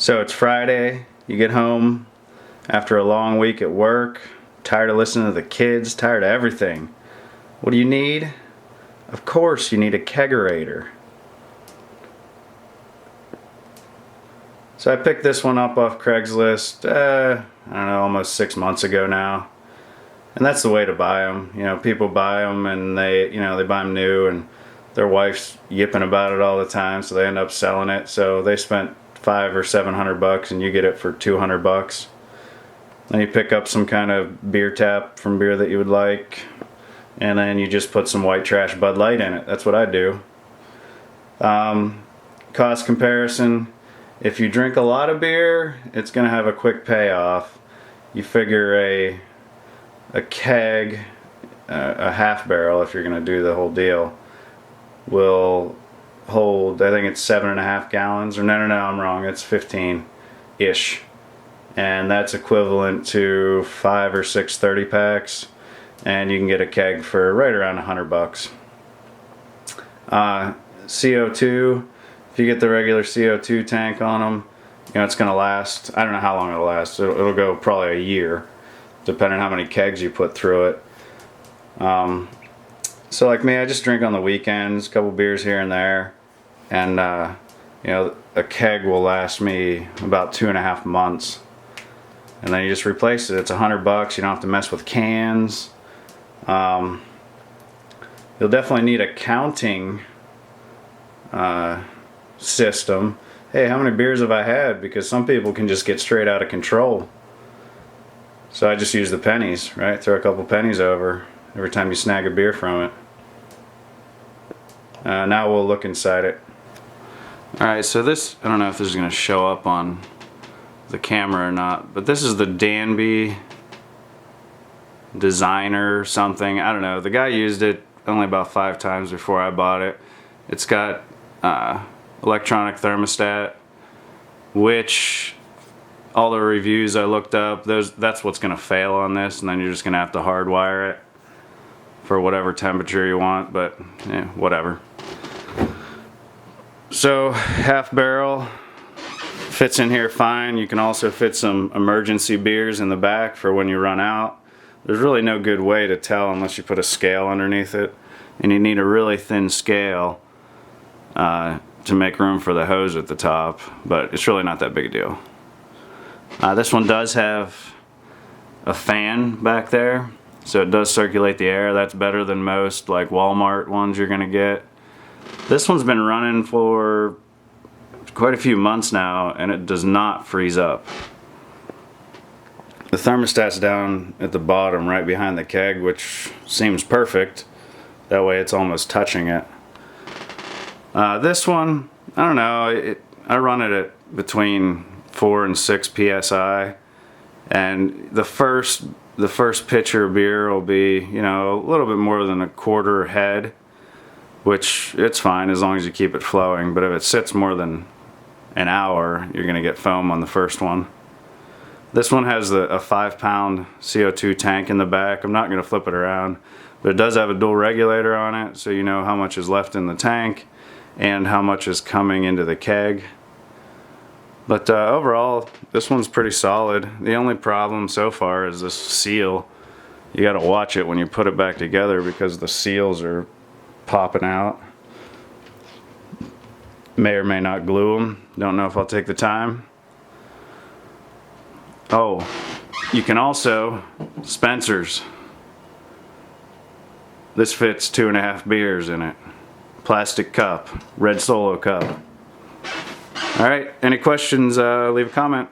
So it's Friday, you get home after a long week at work, tired of listening to the kids, tired of everything. What do you need? Of course you need a kegerator. So I picked this one up off Craigslist, I don't know, almost 6 months ago now. And that's the way to buy them. You know, people buy them and they buy them new, and their wife's yipping about it all the time, so they end up selling it. So they spent $500 or $700 and you get it for $200. Then you pick up some kind of beer tap from beer that you would like, and then you just put some white trash Bud Light in it. That's what I do. Cost comparison: if you drink a lot of beer, it's going to have a quick payoff. You figure a keg, a half barrel, if you're going to do the whole deal, will hold, I think it's 7.5 gallons, or no, I'm wrong, it's 15-ish. And that's equivalent to 5 or 6 30-packs, and you can get a keg for right around $100. CO2, if you get the regular CO2 tank on them, it's going to last, I don't know how long it'll last, it'll go probably a year, depending on how many kegs you put through it. So like me, I just drink on the weekends, a couple beers here and there, and a keg will last me about 2.5 months. And then you just replace it. It's $100. You don't have to mess with cans. You'll definitely need a counting system. Hey, how many beers have I had? Because some people can just get straight out of control. So I just use the pennies, right? Throw a couple pennies over every time you snag a beer from it. Now we'll look inside it. Alright, so this, I don't know if this is going to show up on the camera or not, but this is the Danby Designer something. I don't know. The guy used it only about 5 times before I bought it. It's got electronic thermostat, which all the reviews I looked up, that's what's going to fail on this, and then you're just going to have to hardwire it for whatever temperature you want, but whatever. So half barrel fits in here fine. You can also fit some emergency beers in the back for when you run out. There's really no good way to tell unless you put a scale underneath it, and you need a really thin scale to make room for the hose at the top, but it's really not that big a deal. This one does have a fan back there, so it does circulate the air. That's better than most like Walmart ones you're gonna get. This one's been running for quite a few months now, and it does not freeze up. The thermostat's down at the bottom right behind the keg, which seems perfect. That way it's almost touching it. This one, I don't know, I run it at between 4 and 6 psi, and the first pitcher of beer will be, a little bit more than a quarter head, which it's fine as long as you keep it flowing. But if it sits more than an hour, you're gonna get foam on the first one. This one has a 5-pound CO2 tank in the back. I'm not gonna flip it around, but it does have a dual regulator on it, so you know how much is left in the tank and how much is coming into the keg. But overall, this one's pretty solid. The only problem so far is this seal. You gotta watch it when you put it back together because the seals are popping out. May or may not glue them. Don't know if I'll take the time. Oh, you can also, Spencer's. This fits 2.5 beers in it. Plastic cup, red Solo cup. Alright, any questions, leave a comment.